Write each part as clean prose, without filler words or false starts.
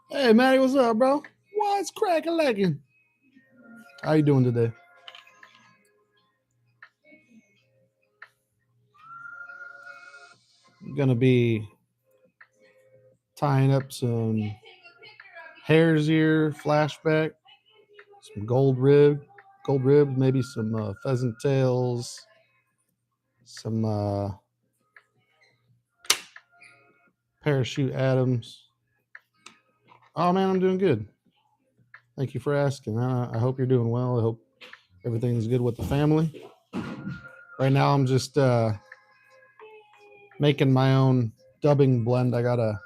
Hey, Matty, what's up, bro? What's cracking? How you doing today? I'm gonna be tying up some hare's ear flashback, some gold ribs, maybe some pheasant tails, some parachute Adams. Oh man, I'm doing good. Thank you for asking. I hope you're doing well. I hope everything's good with the family. Right now, I'm just making my own dubbing blend. I got a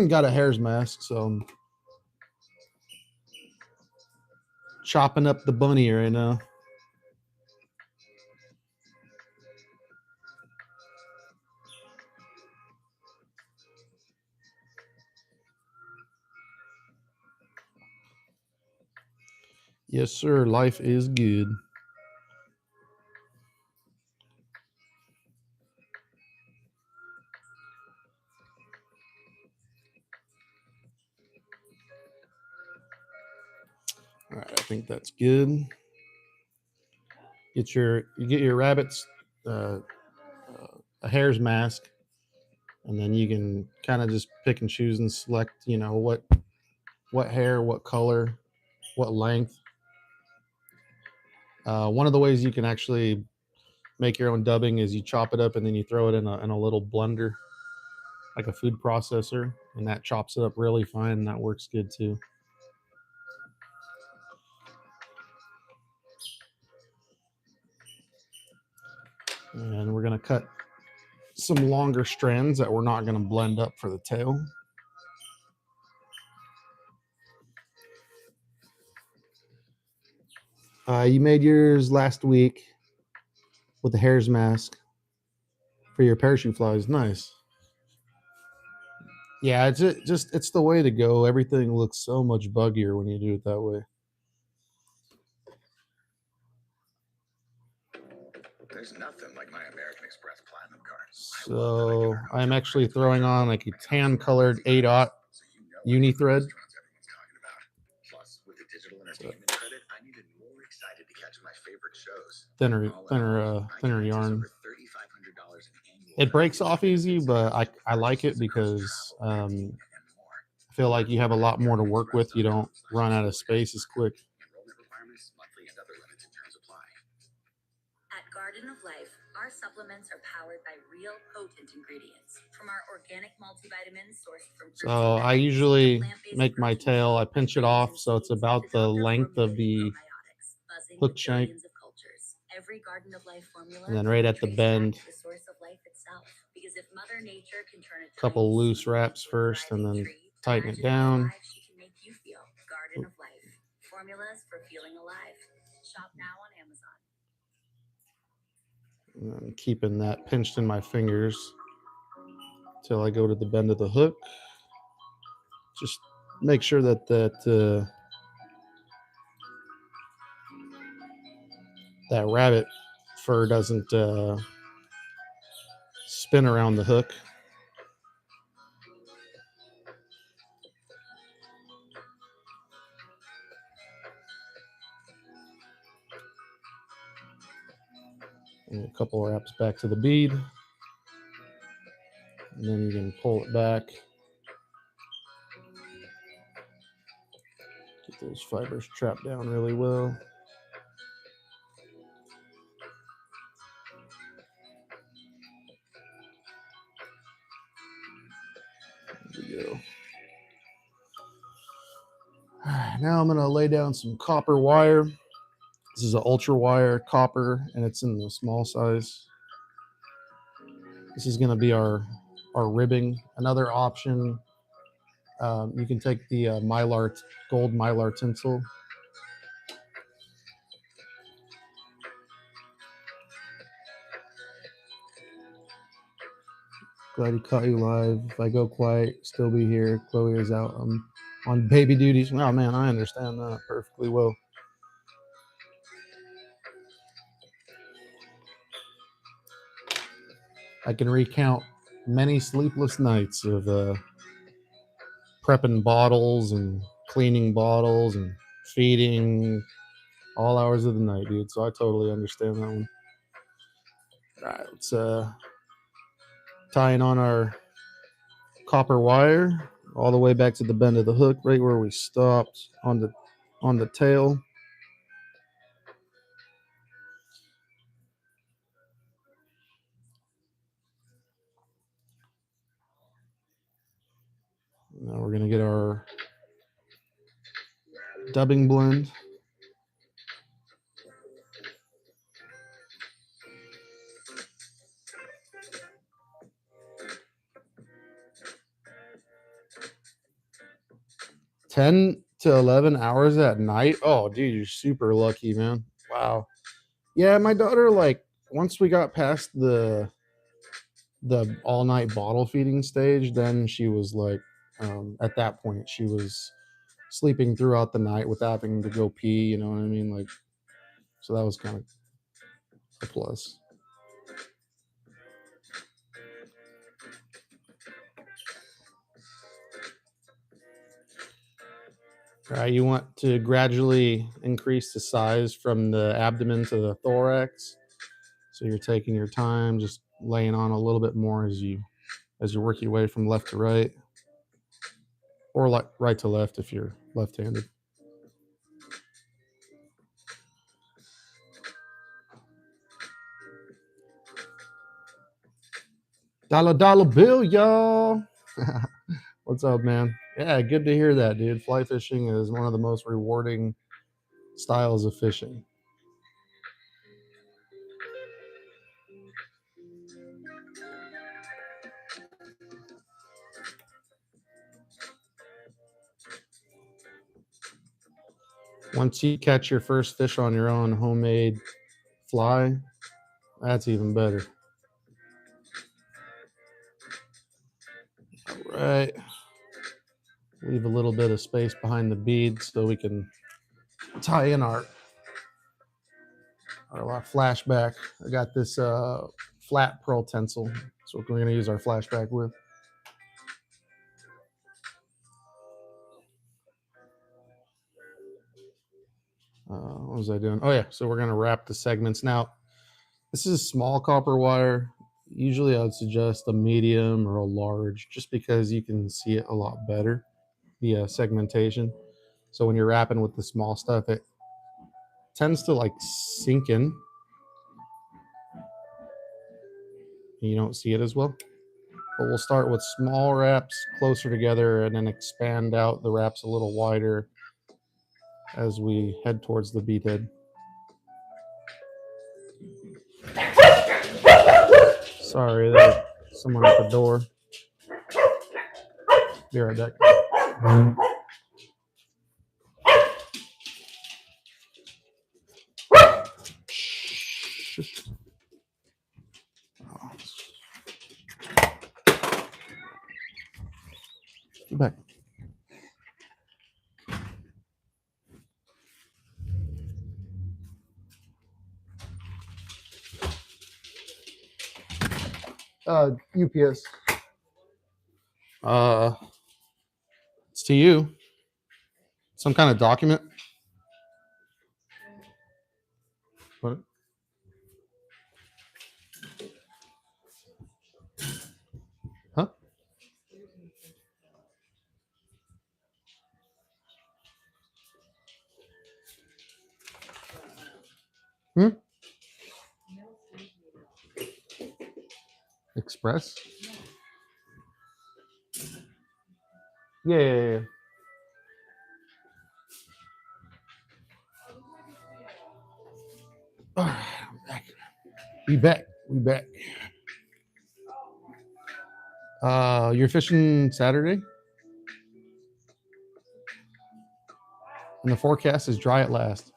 got a hare's mask, so I'm chopping up the bunny right now. Yes, sir. Life is good. All right, I think that's good. You get your rabbits a hare's mask, and then you can kind of just pick and choose and select, what hair, what color, what length. One of the ways you can actually make your own dubbing is you chop it up and then you throw it in a little blender, like a food processor, and that chops it up really fine. And that works good too. And we're gonna cut some longer strands that we're not gonna blend up for the tail. You made yours last week with the hare's mask for your parachute flies. Nice. Yeah, it's the way to go. Everything looks so much buggier when you do it that way. There's nothing like my American Express Platinum card. So I'm actually throwing on like a tan colored 8/0 uni thread. Plus, with the digital entertainment credit, I'm even more excited to catch my favorite shows. Thinner yarn. It breaks off easy, but I like it because I feel like you have a lot more to work with. You don't run out of space as quick. Enrollment requirements, monthly and other limited terms apply. At Garden of Life, our supplements are powered by real potent ingredients from our organic multivitamins sourced from fruits and So I veggies to usually plant-based make my proteins, tail, I pinch it off so it's seeds, about to the doctor length of formulated the probiotics, buzzing hook with shank, billions of cultures. Every Garden of Life formula and then right at the traced back bend, to the source of life itself. Because if Mother Nature can turn a a couple tiny loose seed wraps into a first, and thriving then tree, tighten it imagine how down. alive she can make you feel. Garden of Life. Formulas for feeling alive. Shop now on Amazon. And then keeping that pinched in my fingers till I go to the bend of the hook. Just make sure that rabbit fur doesn't spin around the hook. And a couple wraps back to the bead. And then you can pull it back. Get those fibers trapped down really well. go. All right, now I'm gonna lay down some copper wire. This is an ultra wire copper, and it's in the small size. This is gonna be our ribbing. Another option, you can take the gold mylar tinsel. Glad he caught you live. If I go quiet, still be here. Chloe is out on baby duties. Oh man, I understand that perfectly well. I can recount many sleepless nights of prepping bottles and cleaning bottles and feeding all hours of the night, dude. So I totally understand that one. All right, let's tying on our copper wire all the way back to the bend of the hook, right where we stopped on the tail. Now we're gonna get our dubbing blend. $10 to 11 hours at night. Oh, dude, you're super lucky, man. Wow. Yeah, my daughter, like, once we got past the all night bottle feeding stage, then she was like, at that point, she was sleeping throughout the night without having to go pee. You know what I mean? Like, so that was kind of a plus. All right, you want to gradually increase the size from the abdomen to the thorax. So you're taking your time, just laying on a little bit more as you work your way from left to right, or like right to left if you're left-handed. Dollar bill, y'all. What's up, man? Yeah, good to hear that, dude. Fly fishing is one of the most rewarding styles of fishing. Once you catch your first fish on your own homemade fly, that's even better. All right. Leave a little bit of space behind the beads so we can tie in our flashback. I got this flat pearl tinsel. That's what we're going to use our flashback with. What was I doing? Oh, yeah. So we're going to wrap the segments. Now, this is small copper wire. Usually I would suggest a medium or a large just because you can see it a lot better, the segmentation. So when you're wrapping with the small stuff, it tends to like sink in. And you don't see it as well. But we'll start with small wraps closer together and then expand out the wraps a little wider as we head towards the bead head. Sorry, there's someone at the door. Be right back. Get back. UPS. It's to you. Some kind of document. What? Huh? Express. Yeah. All right, I'm back. We back. You're fishing Saturday, and the forecast is dry at last.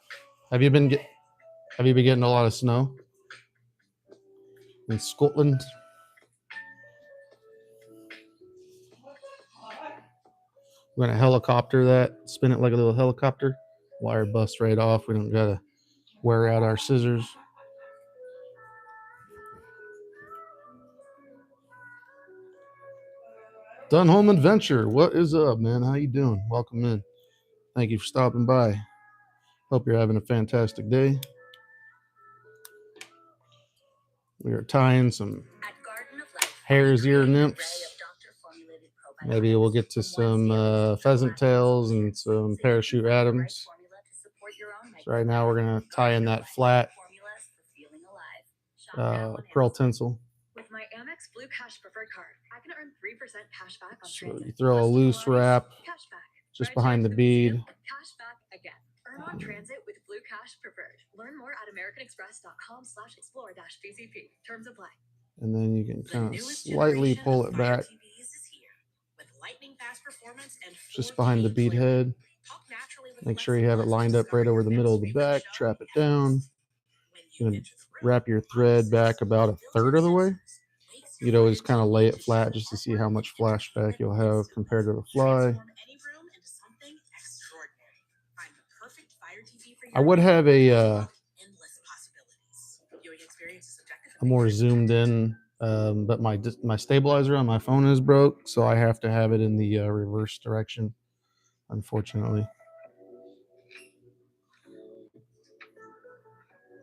Have you been getting a lot of snow in Scotland? We're gonna helicopter that, spin it like a little helicopter. Wire busts right off. We don't gotta wear out our scissors. Done Home Adventure. What is up, man? How you doing? Welcome in. Thank you for stopping by. Hope you're having a fantastic day. We are tying some hare's ear nymphs. Maybe we'll get to some pheasant tails and some parachute Adams. So right now we're gonna tie in that flat pearl tinsel. With my Amex Blue Cash Preferred Card, I can earn 3% cash back on So transit. you throw a loose wrap just behind the bead. Cash back again. Earn on transit with Blue Cash Preferred. Learn more at americanexpress.com/explore-bcp. Terms apply. And then you can kind of slightly pull it back just behind the bead head. Make sure you have it lined up right over the middle of the back. Trap it down. You're going to wrap your thread back about a third of the way. You'd always kind of lay it flat just to see how much flashback you'll have compared to the fly. I would have a more zoomed in, but my stabilizer on my phone is broke, so I have to have it in the reverse direction, unfortunately.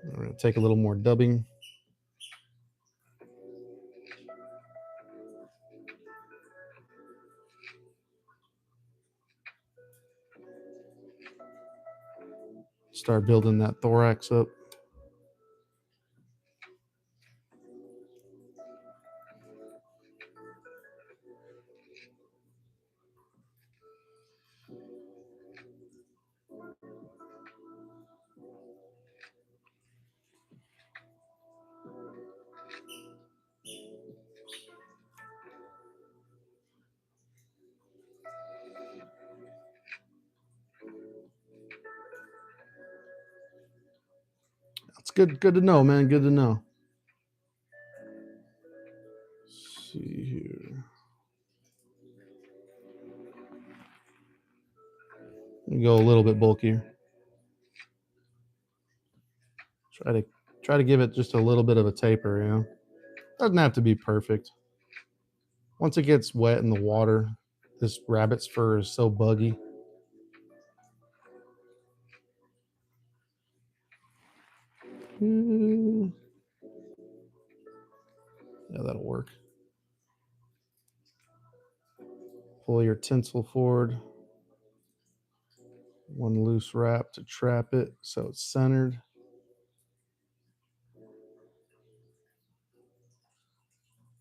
I'm going to take a little more dubbing. Start building that thorax up. That's good to know, man. Good to know. Let's see here. Go a little bit bulkier. Try to give it just a little bit of a taper, you know. Doesn't have to be perfect. Once it gets wet in the water, this rabbit's fur is so buggy. Yeah, that'll work. Pull your tinsel forward. One loose wrap to trap it so it's centered.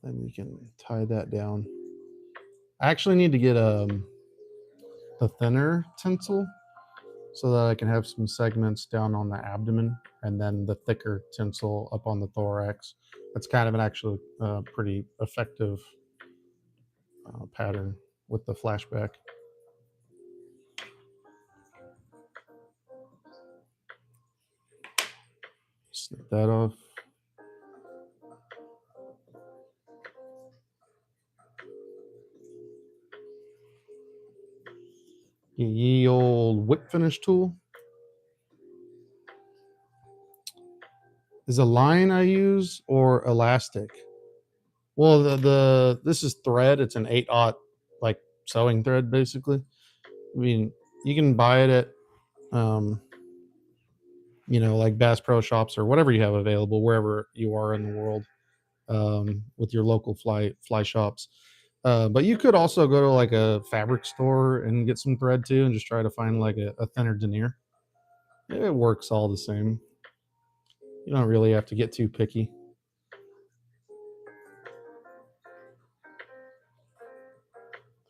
Then you can tie that down. I actually need to get the thinner tinsel so that I can have some segments down on the abdomen and then the thicker tinsel up on the thorax. That's kind of an actually pretty effective pattern with the flashback. Snip that off. Ye old whip finish tool is a line I use or elastic. Well, the this is thread. It's an 8/0 like sewing thread, basically. I mean, you can buy it at like Bass Pro Shops or whatever you have available wherever you are in the world, with your local fly shops. But you could also go to like a fabric store and get some thread too, and just try to find like a thinner denier. It works all the same. You don't really have to get too picky.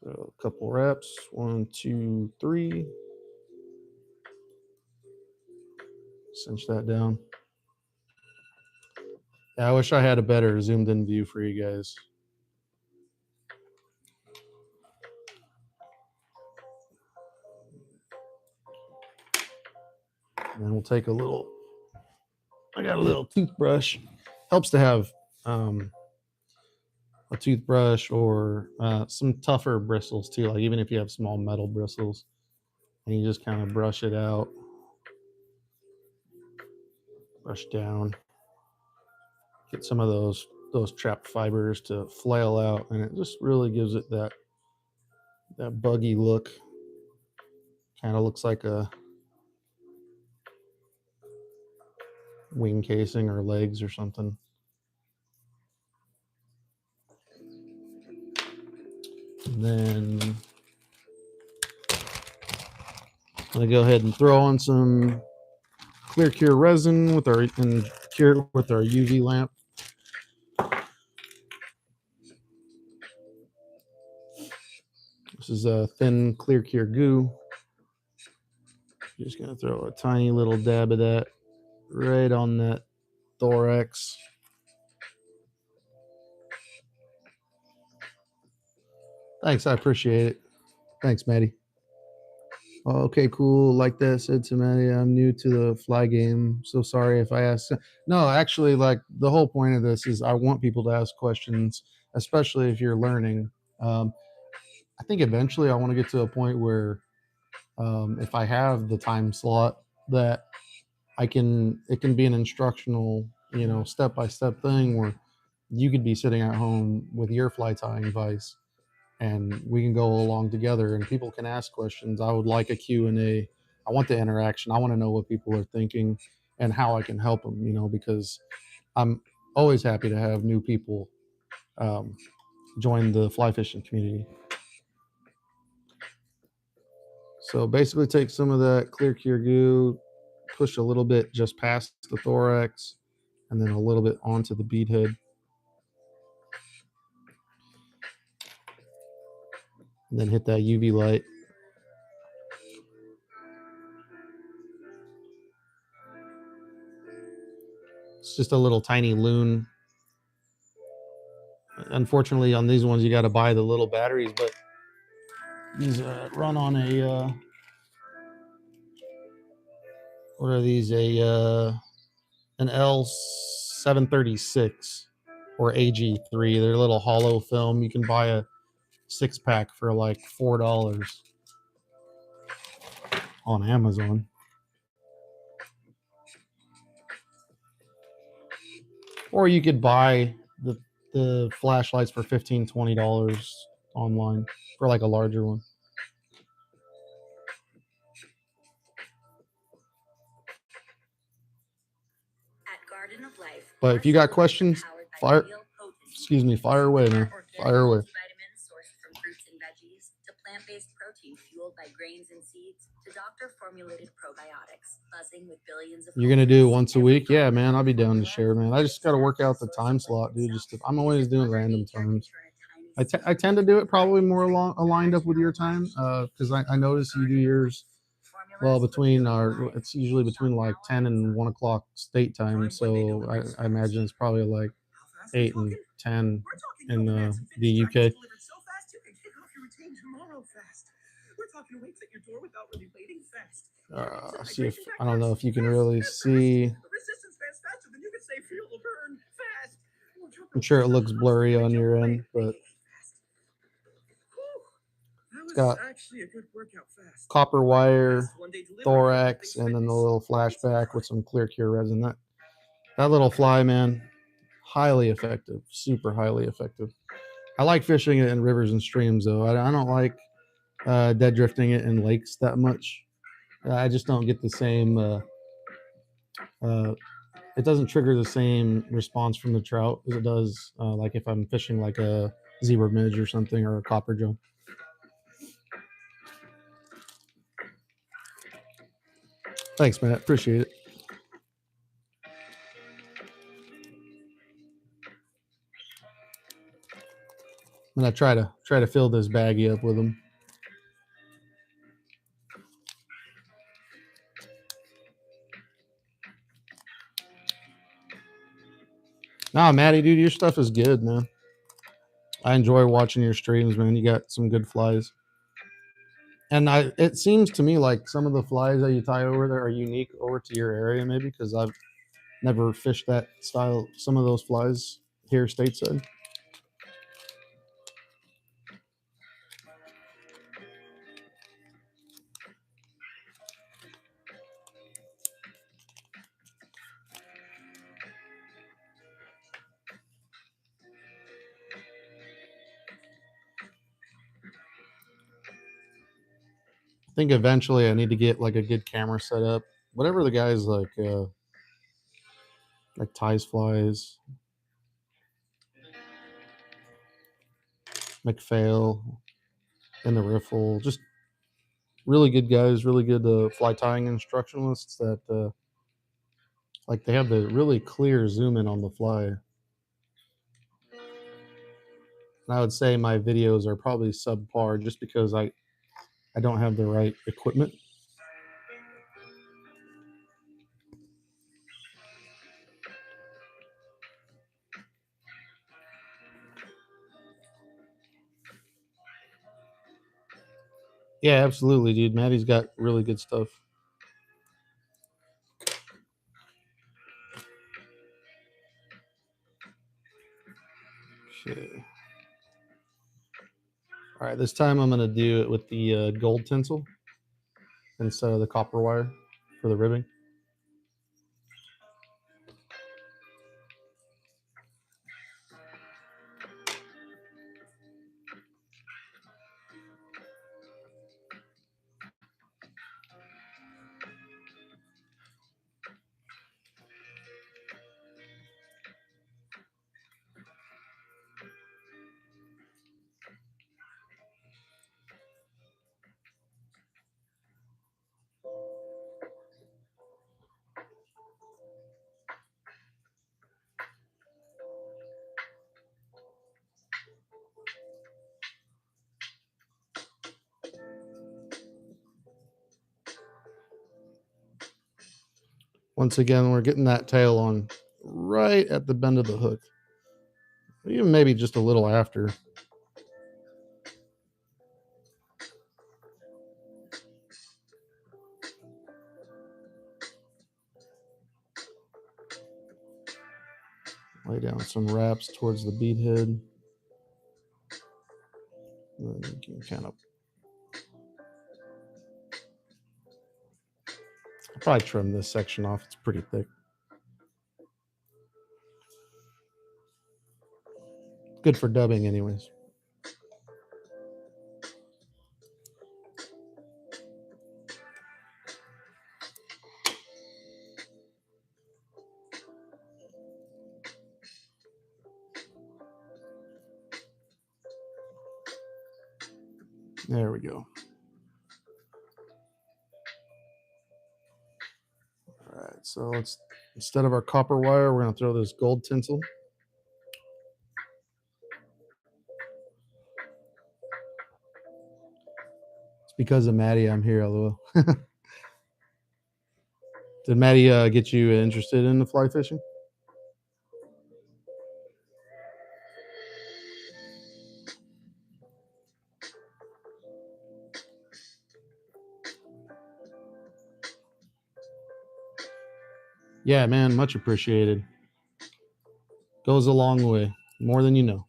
So a couple reps. 1, 2, 3. Cinch that down. Yeah, I wish I had a better zoomed in view for you guys. And then we'll take a little, I got a little toothbrush. Helps to have a toothbrush or some tougher bristles too. Like even if you have small metal bristles, and you just kind of brush it out, brush down, get some of those trapped fibers to flail out, and it just really gives it that buggy look. Kind of looks like a wing casing or legs or something. And then I'm gonna go ahead and throw on some clear cure resin with our cure with our UV lamp. This is a thin clear cure goo. Just gonna throw a tiny little dab of that right on that thorax. Thanks, I appreciate it. Thanks, Maddie. Okay, cool. Like that said to Maddie, I'm new to the fly game. So sorry if I ask. No, actually, like the whole point of this is I want people to ask questions, especially if you're learning. I think eventually I want to get to a point where if I have the time slot that it can be an instructional, step-by-step thing where you could be sitting at home with your fly tying device and we can go along together and people can ask questions. I would like a Q&A. I want the interaction. I want to know what people are thinking and how I can help them, because I'm always happy to have new people join the fly fishing community. So basically take some of that clear cure goo, push a little bit just past the thorax, and then a little bit onto the bead head. And then hit that UV light. It's just a little tiny loon. Unfortunately, on these ones, you got to buy the little batteries, but these run on a, what are these? An L736 or AG3. They're a little hollow film. You can buy a 6-pack for like $4 on Amazon. Or you could buy the flashlights for $15, $20 online for like a larger one. At Garden of Life, But if you got questions, fire away, man. Fire away. Vitamins sourced from fruits and veggies to plant-based protein fueled by grains and seeds to doctor-formulated probiotics, buzzing with billions of. You're gonna do it once a week? Yeah, man. I'll be down to share, man. I just got to work out the time slot, dude. I'm always doing random times. I tend to do it probably more aligned up with your time, because I notice you do yours. Well, it's usually between like 10 and 1 o'clock state time. So I imagine it's probably like 8 and 10 in the UK. See if I don't know if you can really see. I'm sure it looks blurry on your end, but it's got copper wire, thorax, and then the little flashback with some clear cure resin. That little fly, man, highly effective, super highly effective. I like fishing it in rivers and streams, though. I don't like dead drifting it in lakes that much. I just don't get the same. It doesn't trigger the same response from the trout as it does like if I'm fishing like a zebra midge or something or a copper jump. Thanks, Matt. Appreciate it. I'm gonna try to fill this baggie up with them. Nah, Maddie, dude, your stuff is good, man. I enjoy watching your streams, man. You got some good flies. And it seems to me like some of the flies that you tie over there are unique over to your area, maybe because I've never fished that style. Some of those flies here stateside. I think eventually I need to get like a good camera set up. Whatever the guys like ties flies, McPhail, and the Riffle, just really good guys, really good fly tying instructionalists that like they have the really clear zoom in on the fly. And I would say my videos are probably subpar just because I don't have the right equipment. Yeah, absolutely, dude. Maddie's got really good stuff. Okay. All right, this time I'm gonna do it with the gold tinsel instead of the copper wire for the ribbing. Once again, we're getting that tail on right at the bend of the hook. Even maybe just a little after. Lay down some wraps towards the bead head. And then you can kind of I'll probably trim this section off. It's pretty thick. Good for dubbing anyways. There we go. All right, so let's instead of our copper wire, we're gonna throw this gold tinsel. It's because of Maddie I'm here, LOL. Did Maddie get you interested in the fly fishing? Yeah, man, much appreciated. Goes a long way, more than you know.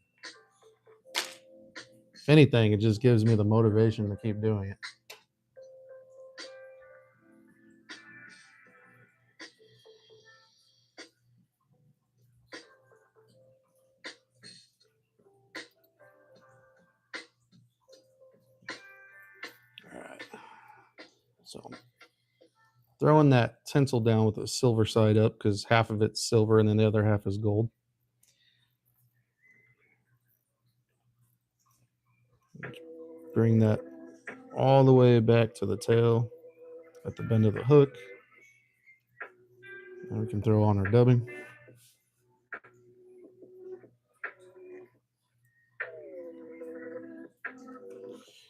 If anything, it just gives me the motivation to keep doing it. All right. So throwing that tinsel down with the silver side up because half of it's silver and then the other half is gold. Bring that all the way back to the tail at the bend of the hook. And we can throw on our dubbing.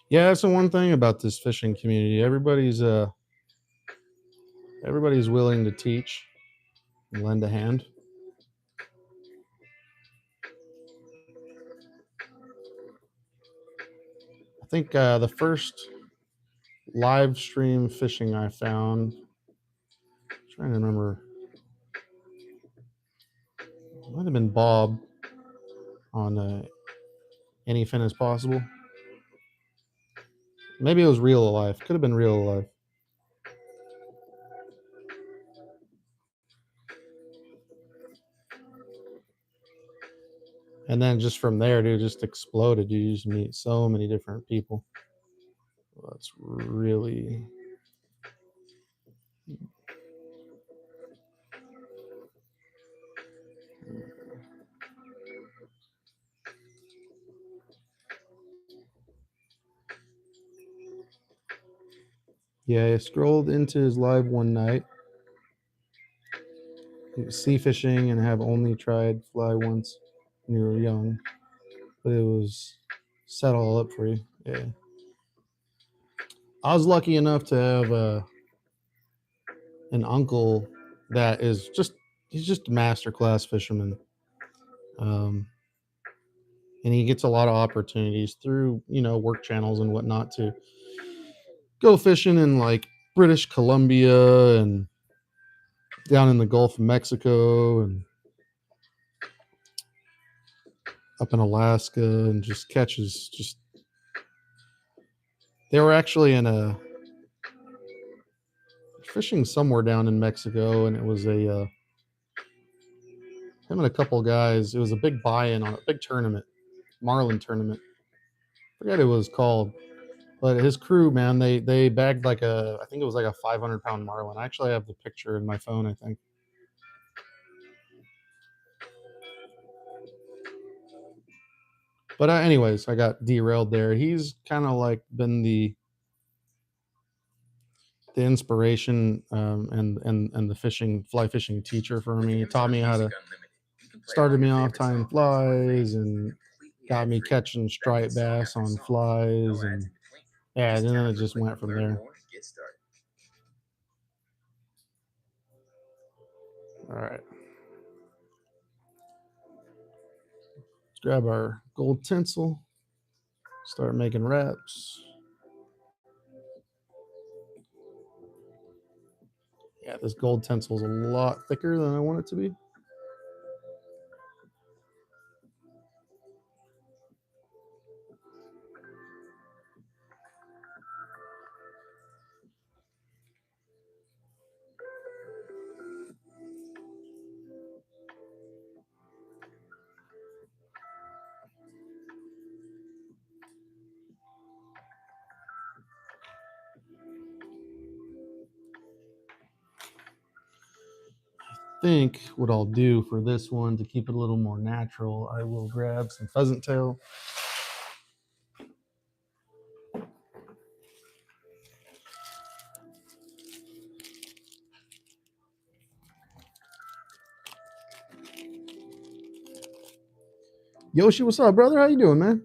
Yeah, that's the one thing about this fishing community. Everybody's willing to teach and lend a hand. I think the first live stream fishing I found, I'm trying to remember, it might have been Bob on Anything is Possible. Maybe it was Real Alive. Could have been Real Alive. And then just from there, dude, just exploded. You just meet so many different people. Well, that's really. Yeah, I scrolled into his live one night. He was sea fishing and have only tried fly once when you were young, but it was set all up for you. Yeah, I was lucky enough to have an uncle that is he's just a masterclass fisherman, and he gets a lot of opportunities through work channels and whatnot to go fishing in like British Columbia and down in the Gulf of Mexico and up in Alaska, and just catches just. They were actually in a fishing somewhere down in Mexico, and it was him and a couple guys. It was a big buy-in on a big tournament, marlin tournament. I forget what it was called, but his crew, man, they bagged like I think it was like a 500-pound marlin. I actually have the picture in my phone, I think. But anyways, I got derailed there. He's kind of like been the inspiration and the fly fishing teacher for me. He taught me how to started me off tying flies and got me catching striped bass on flies, and yeah, and then it just went from there. All right, let's grab our gold tinsel, start making wraps. Yeah, this gold tinsel is a lot thicker than I want it to be. I think what I'll do for this one to keep it a little more natural, I will grab some pheasant tail. Yoshi, what's up, brother? How you doing, man?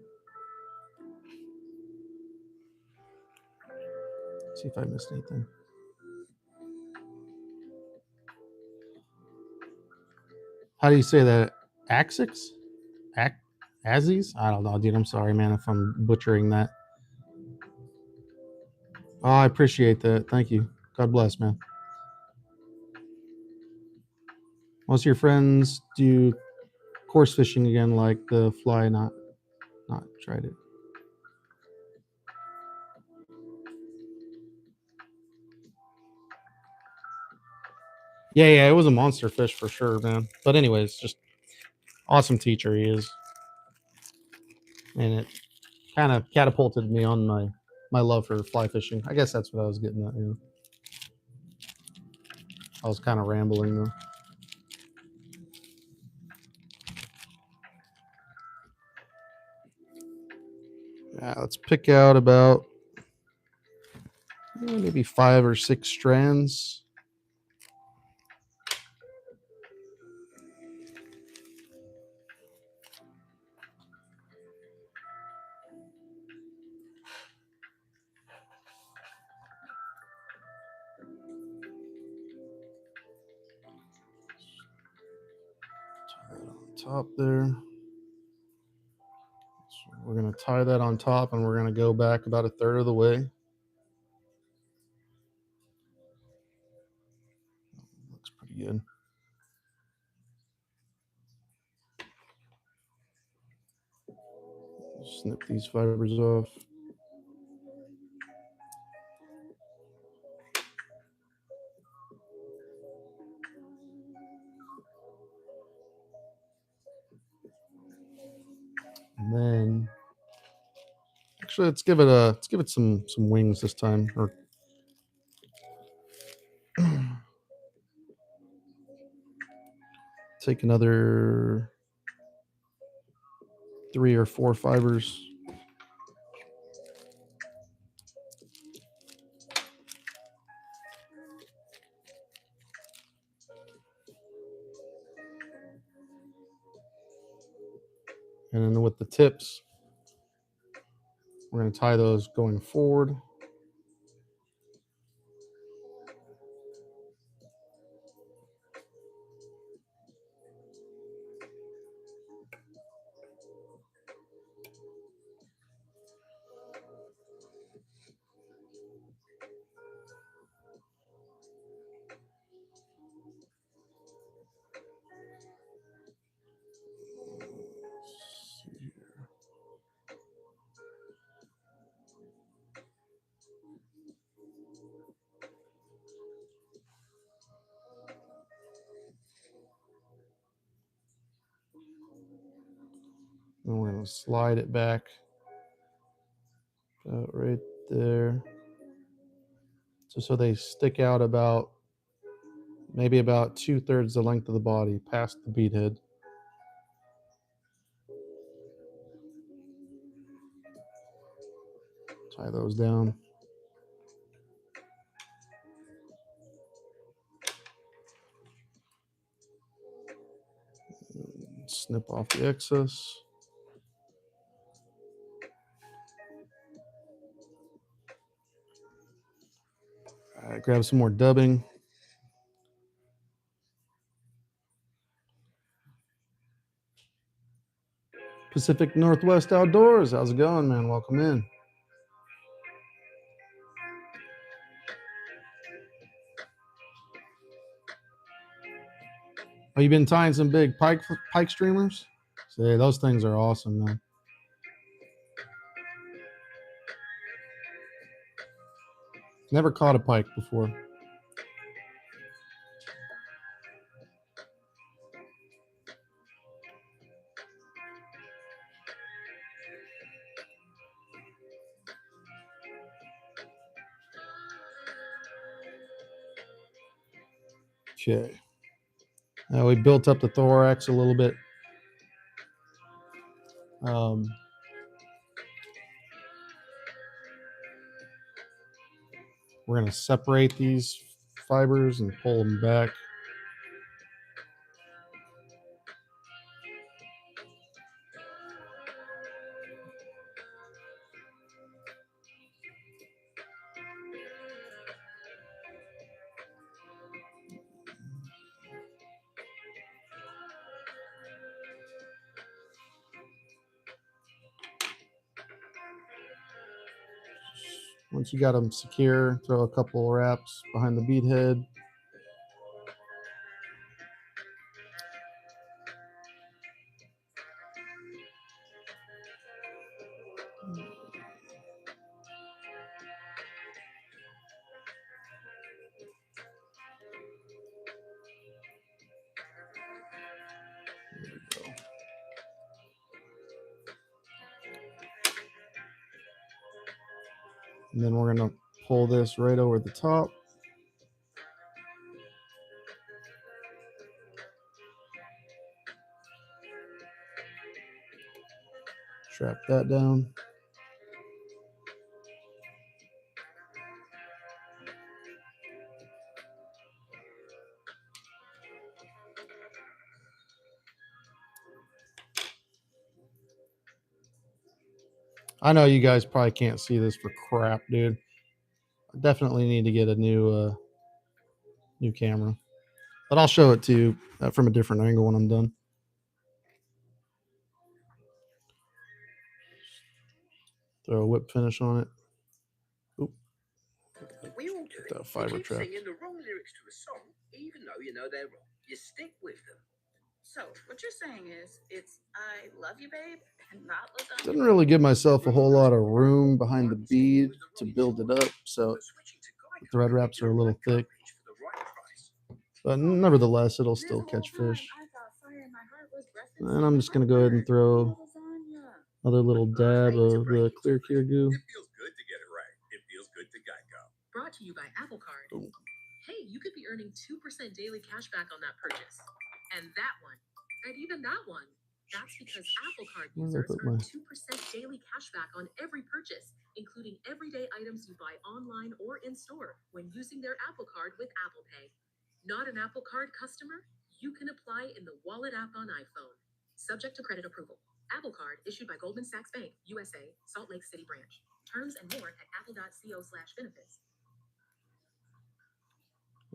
Let's see if I missed anything. How do you say that? Axix? Aziz? I don't know, dude. I'm sorry, man, if I'm butchering that. Oh, I appreciate that. Thank you. God bless, man. Most of your friends do course fishing again, like the fly not tried it. Yeah, it was a monster fish for sure, man. But anyways, just awesome teacher he is, and it kind of catapulted me on my love for fly fishing. I guess that's what I was getting at. I was kind of rambling though. Yeah, let's pick out about maybe 5 or 6 strands. top there. So we're going to tie that on top, and we're going to go back about 1/3 of the way. Looks pretty good. Snip these fibers off. And then actually let's give it some wings this time, or take another 3 or 4 fibers. And then with the tips, we're going to tie those going forward. And we're going to slide it back right there. So they stick out about maybe about 2/3 the length of the body past the bead head. Tie those down. Snip off the excess. All right, grab some more dubbing. Pacific Northwest Outdoors. How's it going, man? Welcome in. Oh, you been tying some big pike streamers? See, those things are awesome, man. Never caught a pike before. Okay. Now we built up the thorax a little bit. We're going to separate these fibers and pull them back. Once you got them secure, throw a couple of wraps behind the bead head. And then we're going to pull this right over the top. Strap that down. I know you guys probably can't see this for crap, dude. I definitely need to get a new camera, but I'll show it to you from a different angle when I'm done. Throw a whip finish on it. Oop. We all do That it. fiber You keep trap. singing the wrong lyrics to a song, even though you know they're wrong. You stick with them. So what you're saying is it's I love you, babe, and not lasagna. Didn't really give myself a whole lot of room behind the bead to build it up, so But switching to the Geico thread can wraps get you are a the little right thick. coverage for the right price. But nevertheless, it'll This still whole catch time, fish. I thought fire in my heart was breath And I'm just going to go ahead and throw another little dab of the clear cure goo. It feels good to get it right. It feels good to Geico. Brought to you by Apple Card. Ooh. Hey, you could be earning 2% daily cash back on that purchase. And that one. And even that one. That's because Apple Card Where did I users put earn my- 2% daily cash back on every purchase, including everyday items you buy online or in store when using their Apple Card with Apple Pay. Not an Apple Card customer? You can apply in the Wallet app on iPhone. Subject to credit approval. Apple Card issued by Goldman Sachs Bank, USA, Salt Lake City branch. Terms and more at apple.co/benefits.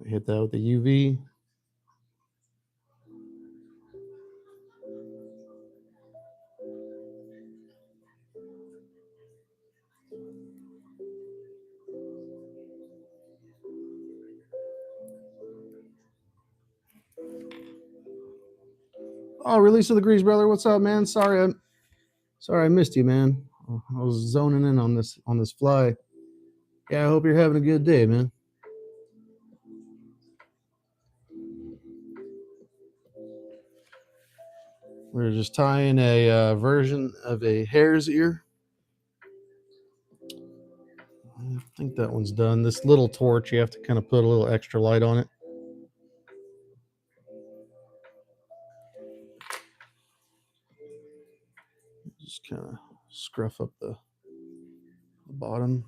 Hit that with the UV. Oh, release of the grease, brother. What's up, man? Sorry I missed you, man. I was zoning in on this fly. Yeah, I hope you're having a good day, man. We're just tying a version of a hare's ear. I think that one's done. This little torch, you have to kind of put a little extra light on it. Just kind of scruff up the bottom.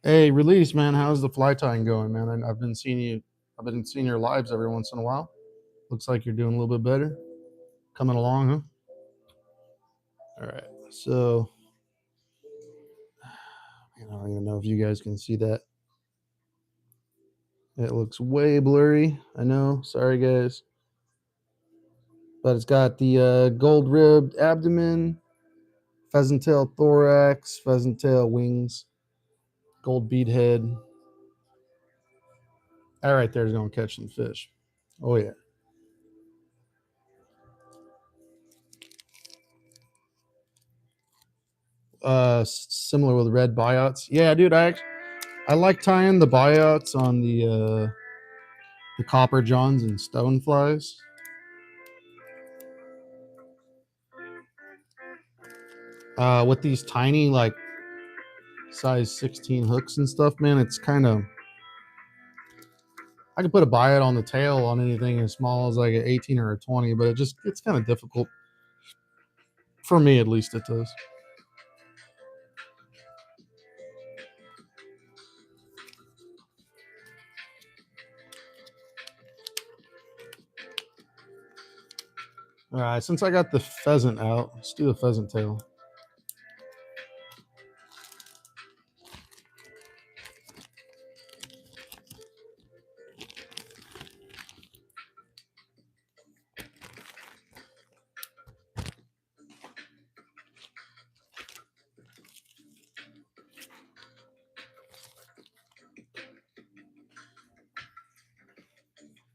Hey, release, man. How's the fly tying going, man? I've been seeing your lives every once in a while. Looks like you're doing a little bit better. Coming along, huh? All right. So, I don't even know if you guys can see that. It looks way blurry. I know. Sorry, guys. But it's got the gold ribbed abdomen, pheasant tail thorax, pheasant tail wings, gold bead head. That right there is going to catch some fish. Oh, yeah. Similar with red buyouts. Yeah, dude, I like tying the buyouts on the copper johns and stoneflies. With these tiny, like, size 16 hooks and stuff, man, it's kind of, I can put a buyout on the tail on anything as small as like an 18 or a 20, but it's kind of difficult. For me, at least, it does. All right, since I got the pheasant out, let's do the pheasant tail.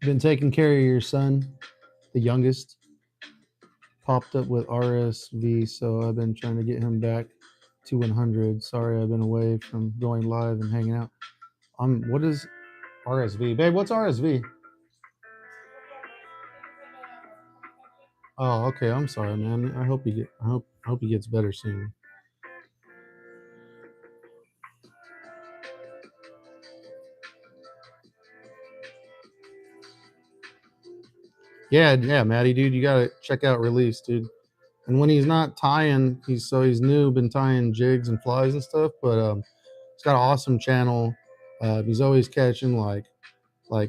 Been taking care of your son, the youngest. Popped up with RSV, so I've been trying to get him back to 100. Sorry, I've been away from going live and hanging out. What is RSV, babe? What's RSV? Oh, okay. I'm sorry, man. I hope he gets better soon. Yeah, Maddie, dude, you gotta check out Release, dude. And when he's not tying, he's new, been tying jigs and flies and stuff, but he's got an awesome channel. He's always catching like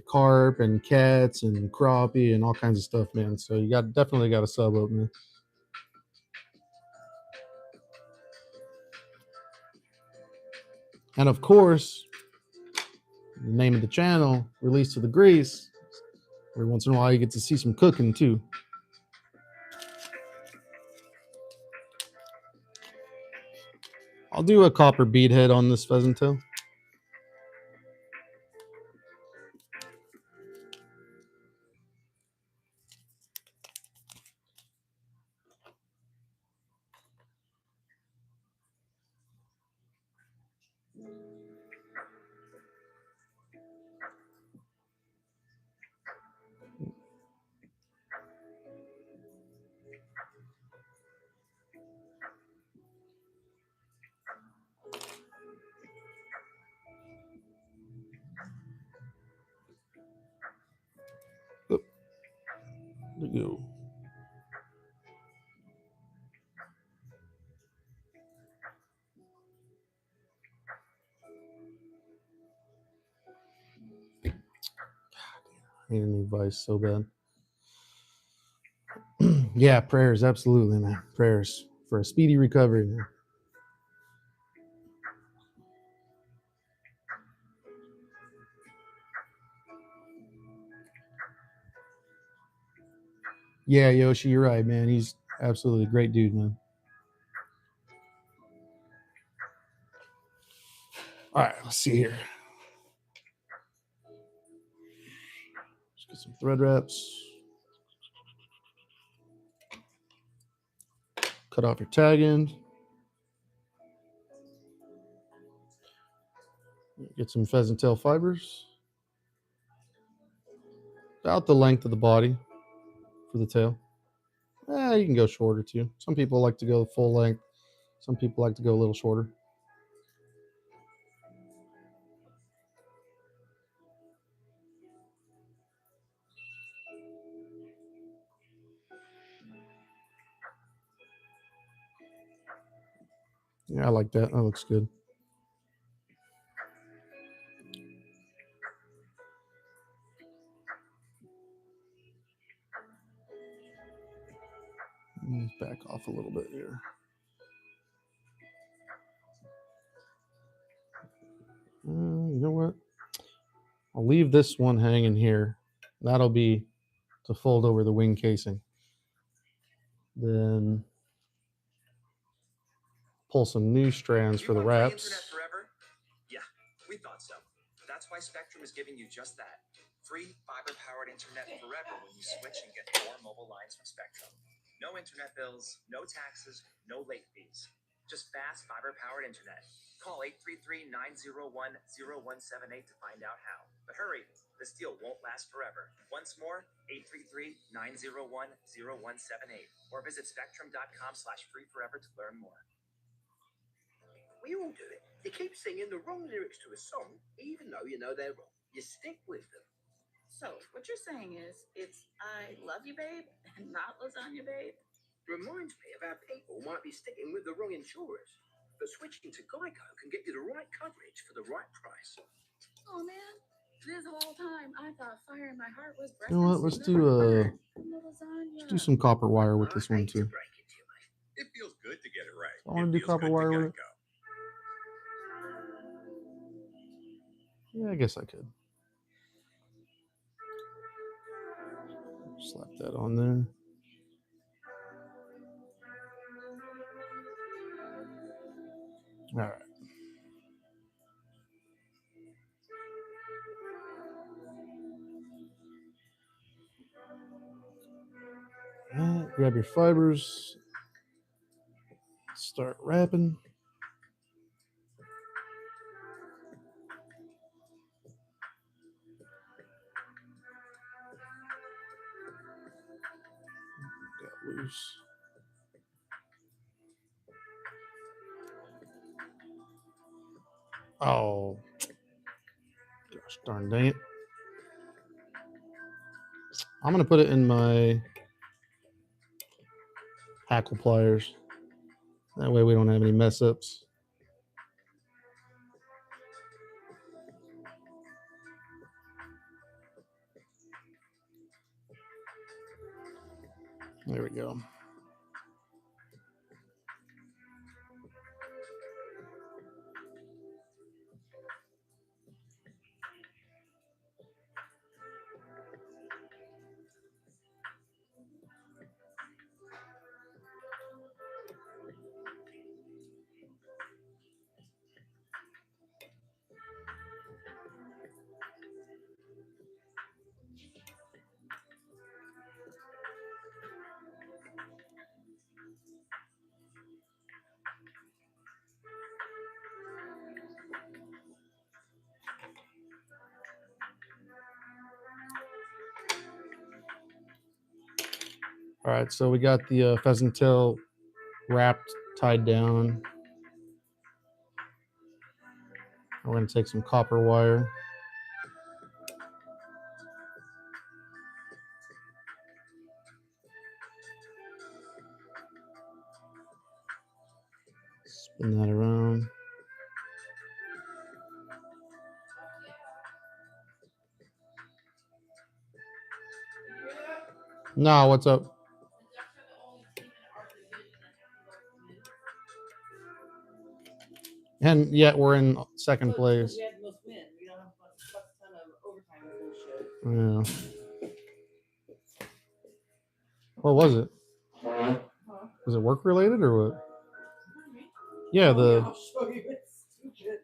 carp and cats and crappie and all kinds of stuff, man. So you definitely got to sub up, man. And of course, The name of the channel, Release to the Grease. Every once in a while, you get to see some cooking too. I'll do a copper bead head on this pheasant tail. Oh, there you go. I need a new vice so bad. Yeah, prayers, absolutely, man. Prayers for a speedy recovery, man. Yeah, Yoshi, you're right, man. He's absolutely a great dude, man. All right, let's see here. Let's get some thread wraps. Cut off your tag end. Get some pheasant tail fibers. About the length of the body for the tail. You can go shorter too. Some people like to go full length. Some people like to go a little shorter. Yeah, I like that. That looks good. Back off a little bit here. You know what? I'll leave this one hanging here. That'll be to fold over the wing casing. Then pull some new strands for the wraps. Internet forever? Yeah, we thought so. That's why Spectrum is giving you just that. Free fiber-powered internet forever when you switch and get 4 mobile lines from Spectrum. No internet bills, no taxes, no late fees. Just fast fiber-powered internet. Call 833-901-0178 to find out how. But hurry, this deal won't last forever. Once more, 833-901-0178 or visit spectrum.com/freeforever to learn more. We all do it. You keep singing the wrong lyrics to a song, even though you know they're wrong. You stick with them. So what you're saying is it's I love you, babe, and not lasagna, babe. Reminds me of how people might be sticking with the wrong insurers. But switching to Geico can get you the right coverage for the right price. Oh man, this whole time I thought fire in my heart was breast. You know what? Let's do some copper wire with this one I hate to too. break it to you, mate. It feels good to get it right. I want to do copper wire with it. Yeah, I guess I could. Slap that on there. All right. All right, grab your fibers. Start wrapping. Got loose. Oh, gosh darn dang it. I'm going to put it in my hackle pliers. That way we don't have any mess ups. There we go. All right, so we got the pheasant tail wrapped, tied down. We're going to take some copper wire. Spin that around. No, what's up? And yet we're in second place. We had the most win. We don't have a ton of overtime bullshit. Yeah. What was it? Huh? Was it work related or what? Yeah, the I'll show you. It's stupid.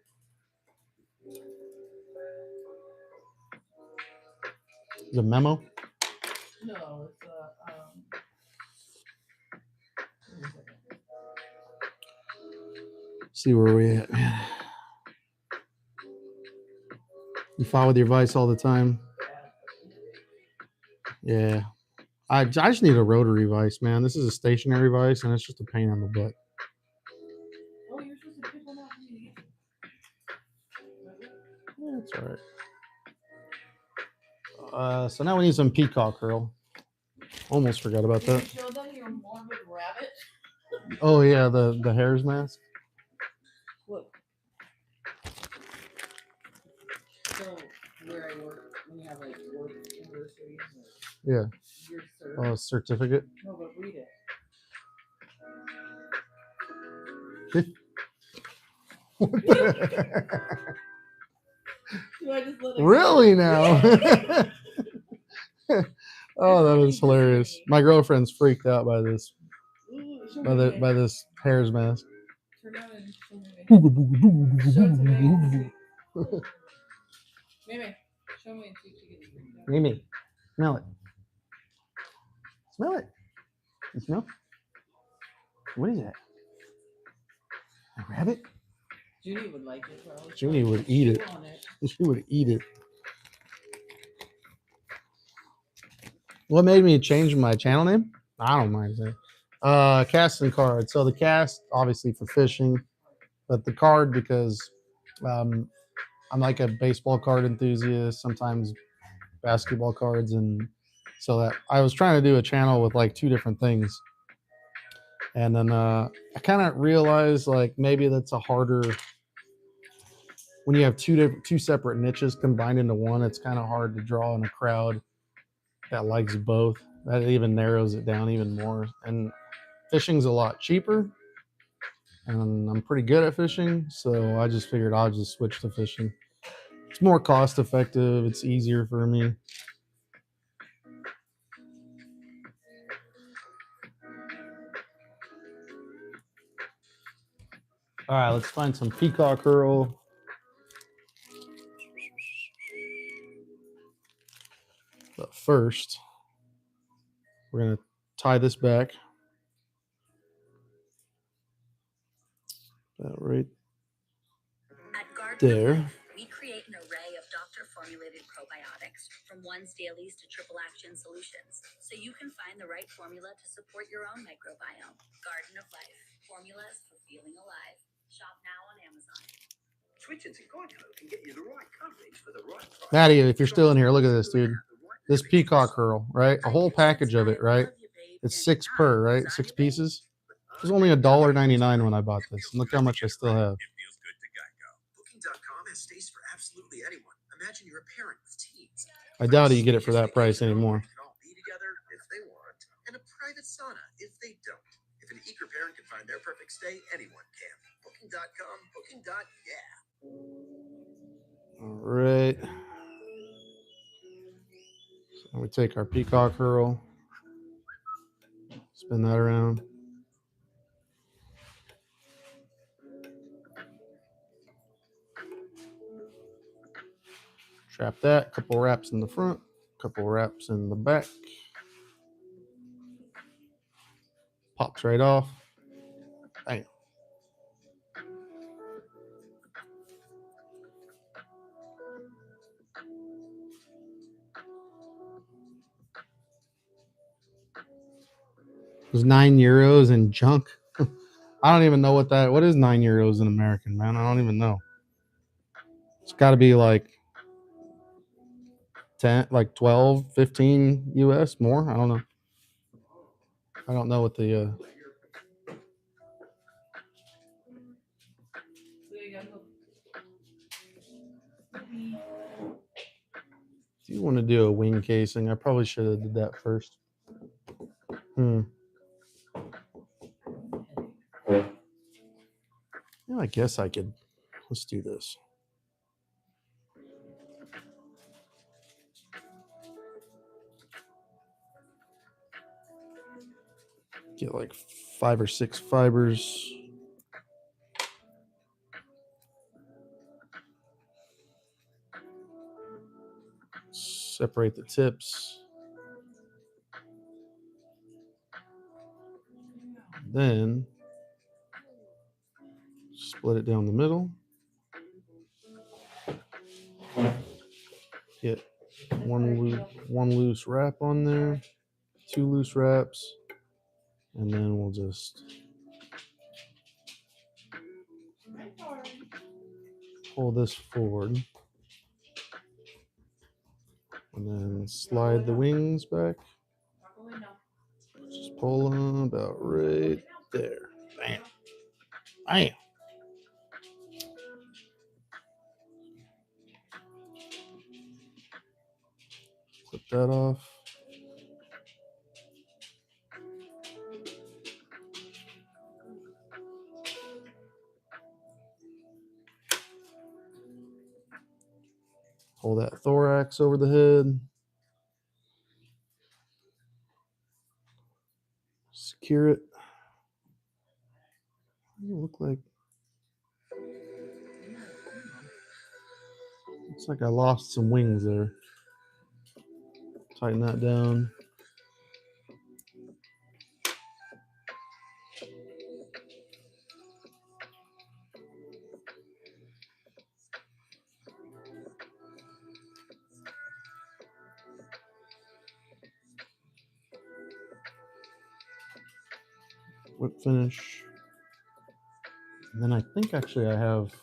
the memo. No, it's See where we at, man. You follow with your vice all the time. Yeah. I just need a rotary vice, man. This is a stationary vice, and it's just a pain in the butt. Oh, you're supposed to pick one out for me. Yeah, it's all right. So now we need some peacock curl. Almost forgot about Did you that. show them your morbid rabbit? Oh yeah, the hare's mask. Look. So where I work, when you have like work anniversaries, Yeah. your cert. Oh, certificate. No, but read it. What the Do I just let it really go? now? Oh, that was hilarious. My girlfriend's freaked out by this. Ooh, show me. By this hare's mask. Turn around and show me. Show it to me. Mimi, show me and see if you can eat it. Mimi, smell it. Smell it. You smell? What is that? A rabbit? Judy would like it, probably. Judy would eat it. On it. She would eat it. What made me change my channel name? I don't mind saying. Cast and card. So the cast, obviously for fishing, but the card because I'm like a baseball card enthusiast, sometimes basketball cards, and so that I was trying to do a channel with like two different things, and then I kind of realized like maybe that's a harder when you have two separate niches combined into one. It's kind of hard to draw in a crowd that likes both. That even narrows it down even more. And fishing's a lot cheaper, and I'm pretty good at fishing, so I just figured I'll just switch to fishing. It's more cost effective. It's easier for me. All right, let's find some peacock curl. But first, we're going to tie this back. That right At Garden of there. Life, we create an array of doctor-formulated probiotics, from ones dailies to triple action solutions, so you can find the right formula to support your own microbiome. Garden of Life, formulas for feeling alive. Shop now on Amazon. Switching to Geico can get you the right coverage for the right price. Maddie, if you're still in here, look at this, dude. This peacock curl, right? A whole package of it, right? It's 6 per, right? 6 pieces. It was only $1.99 when I bought this. And look how much I still have. It feels good to Geico. Booking.com has stays for absolutely anyone. Imagine you're a parent with teens. I doubt you get it for that price anymore. They can all be together if they want, and a private sauna if they don't. If an eager parent can find their perfect stay, anyone can. Booking.com, booking.yeah. All right. So we take our peacock curl, spin that around. Trap that. Couple wraps in the front, couple wraps in the back. Pops right off. Bang. It was €9 in junk. I don't even know what is €9 in American, man. I don't even know. It's got to be like 10, like 12, 15 US more. I don't know. I don't know what the There you go. if you want to do a wing casing, I probably should have did that first. Yeah, I guess I could. Let's do this. Get like 5 or 6 fibers. Separate the tips. Then split it down the middle. Get one loose wrap on there, 2 loose wraps, and then we'll just pull this forward and then slide the wings back. Just pull them about right there. Bam. Bam. Clip that off. Pull that thorax over the head. Secure it. Look like looks like I lost some wings there. Tighten that down. Whip finish. And then I think actually I have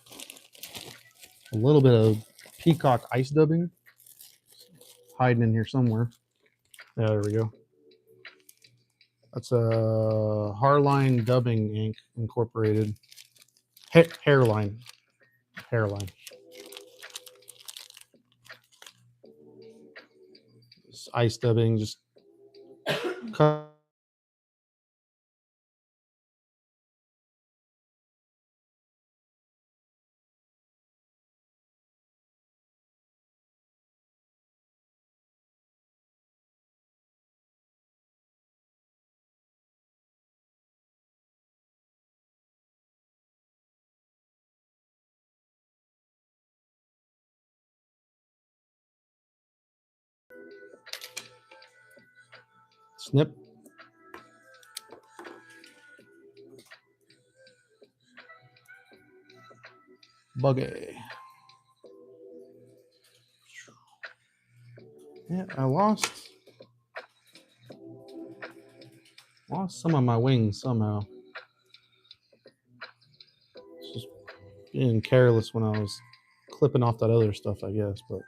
a little bit of peacock ice dubbing hiding in here somewhere. Yeah, there we go. That's a Hairline Dubbing Ink Incorporated. Hairline. It's ice dubbing, just cut. Snip. Buggy. Yeah, I lost some of my wings somehow. Just being careless when I was clipping off that other stuff, I guess. But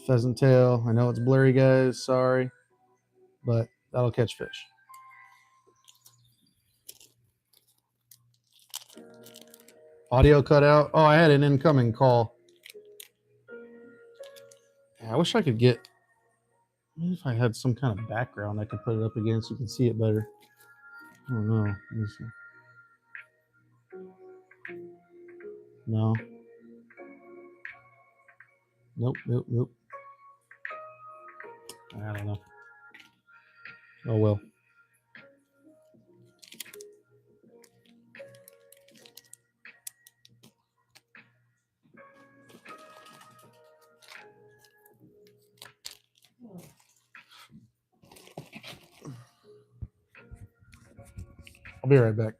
pheasant tail. I know it's blurry, guys. Sorry, but that'll catch fish. Audio cut out. Oh, I had an incoming call. Yeah, I wish I could get. Maybe if I had some kind of background, I could put it up again so you can see it better. I don't know. Let me see. No. Nope. I don't know. Oh well. I'll be right back.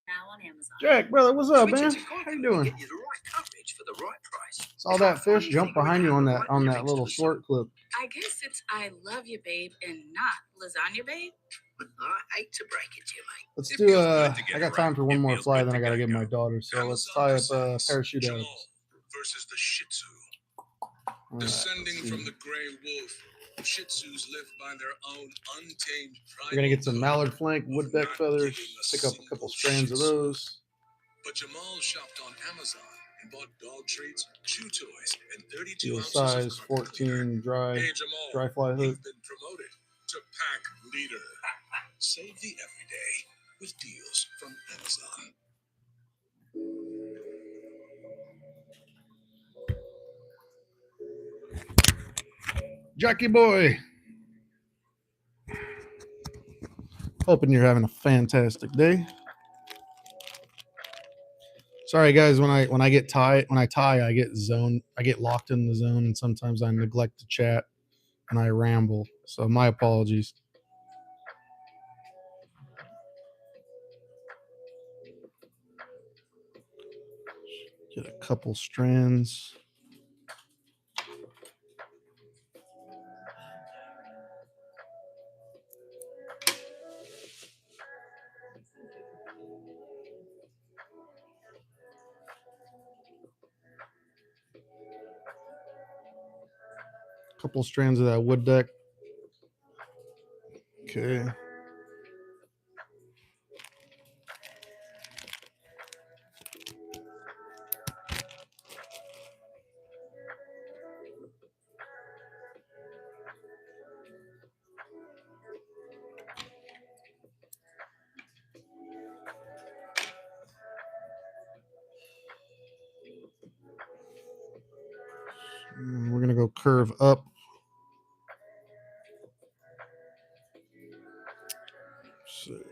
Now on Amazon. Jack, brother, what's up, man? Switch How you doing? Get you the right coverage for the right price. Saw that fish jump behind you on that little short clip. I guess it's I love you, babe, and not lasagna, babe. I hate to break it to you, mate. Let's It do feels good to get I got it time right. for one It more feels fly, good then I to gotta get get it my going. daughter. So let's Amazon tie up presents parachute Jamal Adams. versus the Shih Tzu. All right, Descending let's see. from the gray wolf, Shih Tzus live by their own untamed We're gonna get some code mallard flank, of wood deck not feathers, giving a pick up a couple single strands of Shih Tzu. those. But Jamal shopped on Amazon and bought dog treats, chew toys, and 32 Do a ounces size of carpet cleaner. 14 dry Hey Jamal, dry fly hook. you've been promoted to pack leader. Save the everyday with deals from Amazon. Jackie boy. Hoping you're having a fantastic day. Sorry guys, when I tie, I get locked in the zone, and sometimes I neglect to chat and I ramble. So my apologies. Get a couple strands. Couple strands of that wood deck. Okay. We're gonna go curve up. So, there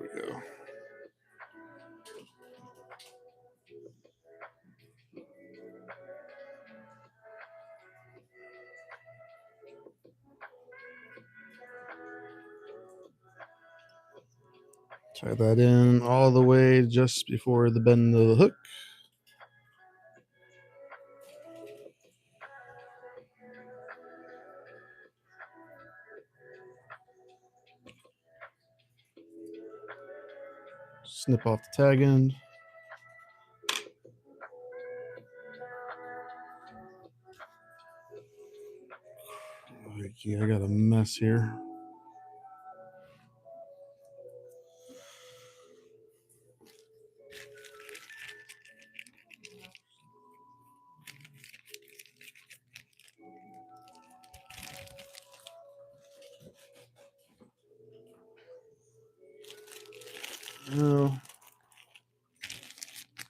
we go. Tie that in all the way just before the bend of the hook. Snip off the tag end. Gee, I got a mess here. Oh,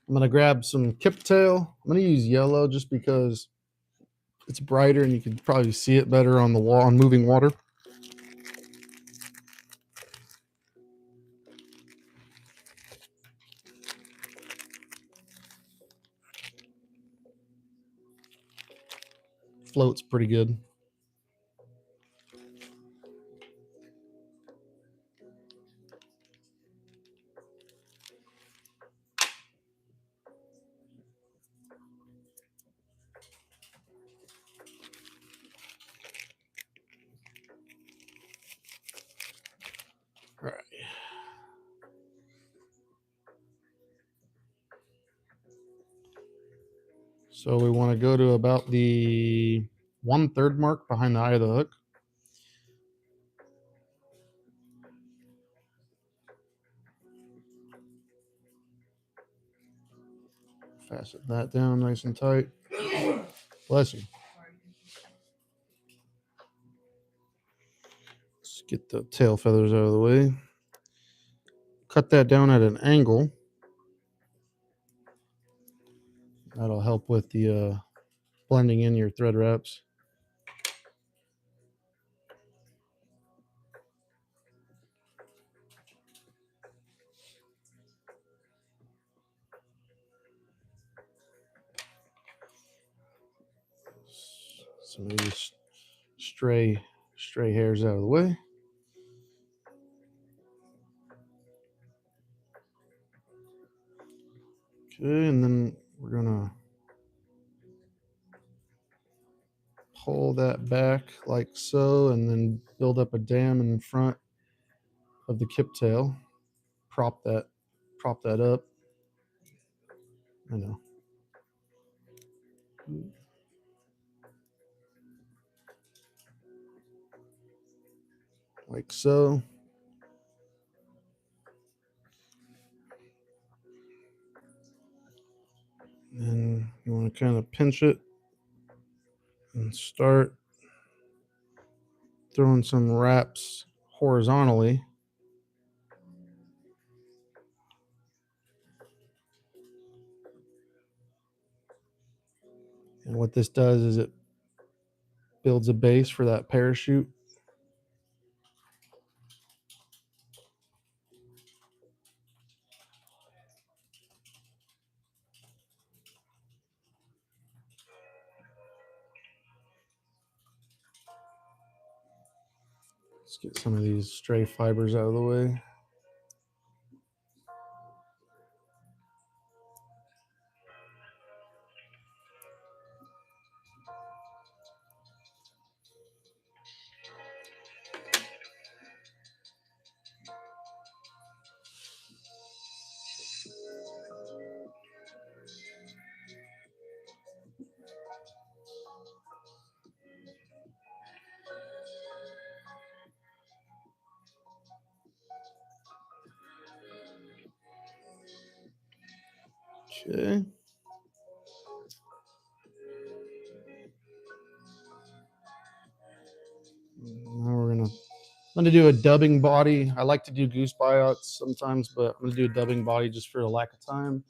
I'm gonna grab some kiptail. I'm gonna use yellow just because it's brighter and you can probably see it better on the wall on moving water. Floats pretty good. All right. So we want to go to about the 1/3 mark behind the eye of the hook. Fasten that down nice and tight. Bless you. Let's get the tail feathers out of the way. Cut that down at an angle. That'll help with the blending in your thread wraps. Some of these stray hairs out of the way. Okay, and then we're gonna pull that back like so, and then build up a dam in front of the kip tail. Prop that up. I know. Like so. And you want to kind of pinch it and start throwing some wraps horizontally. And what this does is it builds a base for that parachute. Let's get some of these stray fibers out of the way. Okay. Now I'm gonna do a dubbing body. I like to do goose buyouts sometimes, but I'm gonna do a dubbing body just for the lack of time.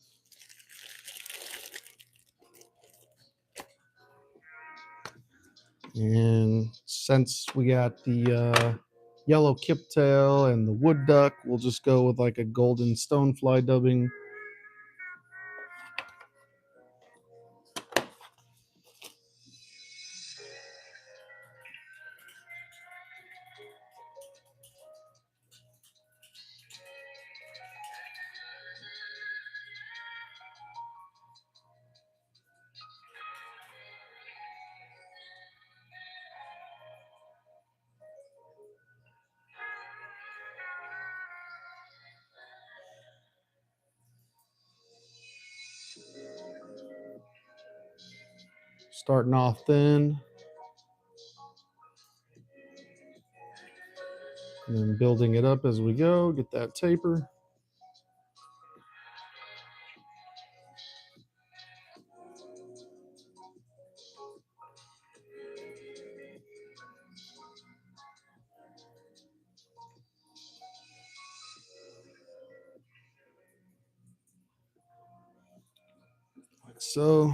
And since we got the yellow kiptail and the wood duck, we'll just go with like a golden stonefly dubbing. Starting off thin. And then building it up as we go, get that taper. Like so.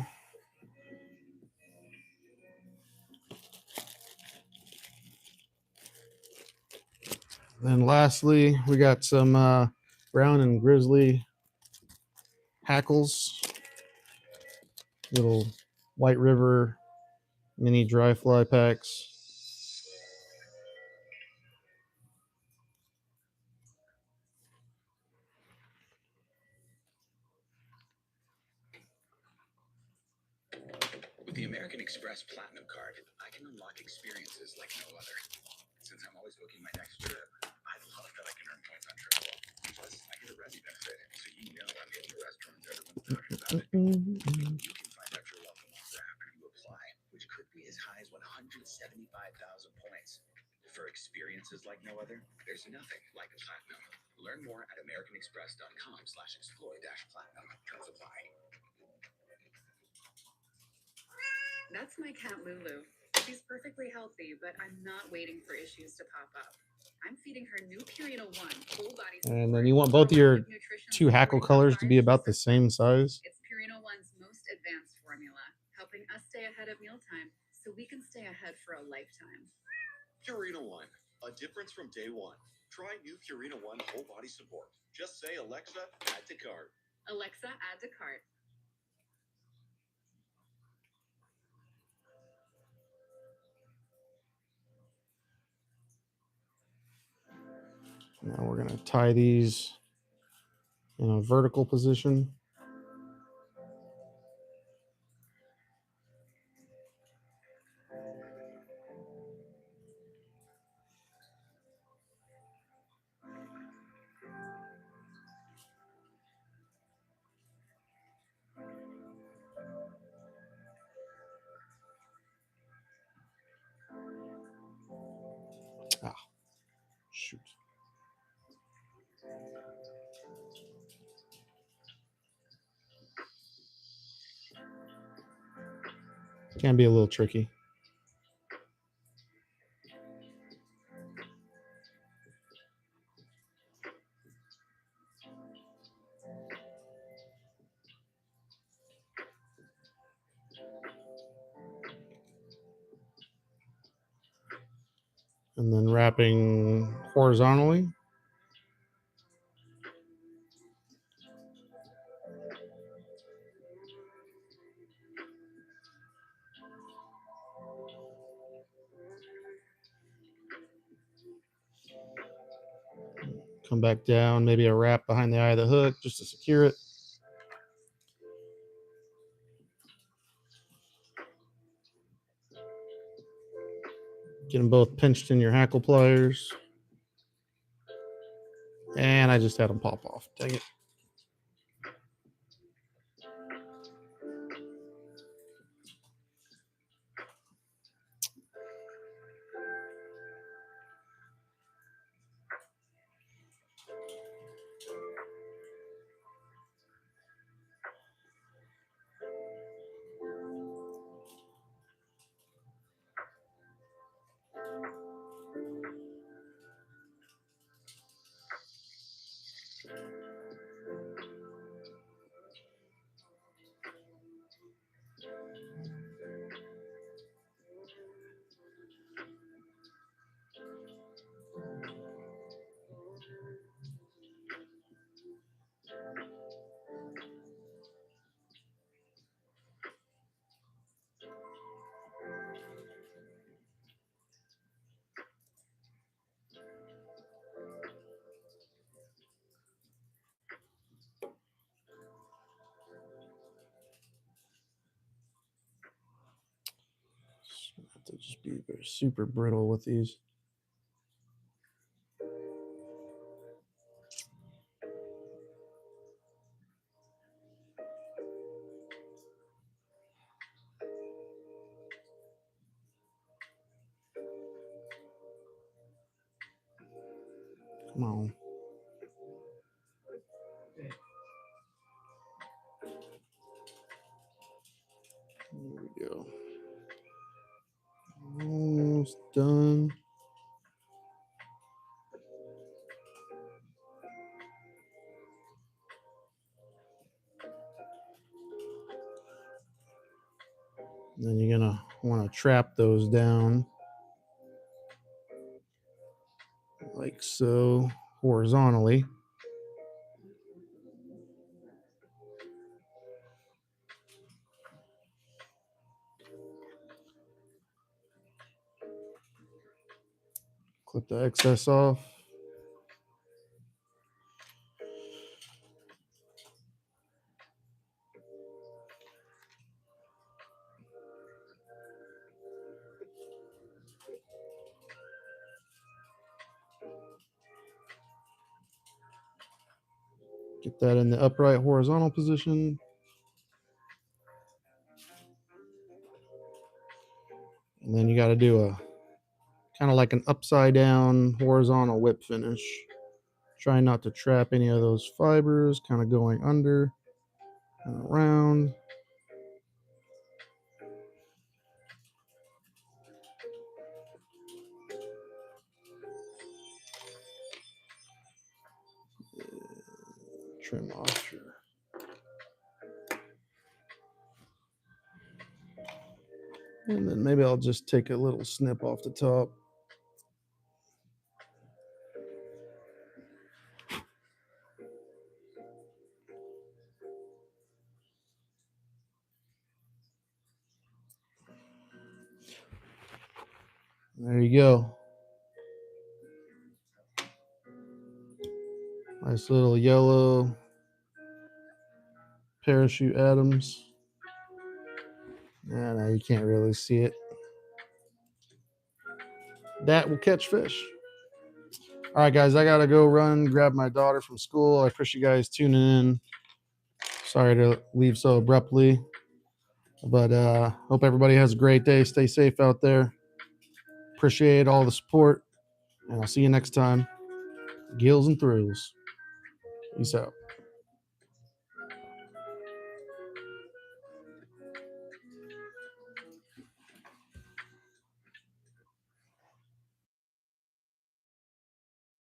Then lastly, we got some brown and grizzly hackles, little White River mini dry fly packs. With the American Express Platinum Card, I can unlock experiences like no other. Since I'm always booking my next trip, I love that I can earn points on Triple. Plus, I get a Resi benefit, so you know I'm getting the restaurants everyone's talking about it. You can find out your welcome offer after you apply, which could be as high as 175,000 points. For experiences like no other, there's nothing like a Platinum. Learn more at americanexpress.com/exploit-platinum. Terms apply. That's my cat Lulu. She's perfectly healthy, but I'm not waiting for issues to pop up. I'm feeding her new Purina One whole body. And then you want both of your two hackle colors to be about the same size. It's Purina One's most advanced formula, helping us stay ahead of mealtime so we can stay ahead for a lifetime. Purina One, a difference from day one. Try new Purina One whole body support. Just say, Alexa, add to cart. Alexa, add to cart. Now we're going to tie these in a vertical position. Ah, shoot. Can be a little tricky. And then wrapping horizontally. Come back down, maybe a wrap behind the eye of the hook just to secure it. Get them both pinched in your hackle pliers. And I just had them pop off. Dang it. Have to just be super brittle with these. Come on. There we go. Almost done. Then you're gonna want to trap those down like so, horizontally. Clip the excess off. Get that in the upright horizontal position. And then you got to do a kind of like an upside down horizontal whip finish. Try not to trap any of those fibers, kind of going under and around. Trim off your. And then maybe I'll just take a little snip off the top. There you go. Nice little yellow parachute atoms. No, you can't really see it. That will catch fish. All right, guys, I got to go run, grab my daughter from school. I appreciate you guys tuning in. Sorry to leave so abruptly, but hope everybody has a great day. Stay safe out there. Appreciate all the support, and I'll see you next time. Gills and thrills. Peace out.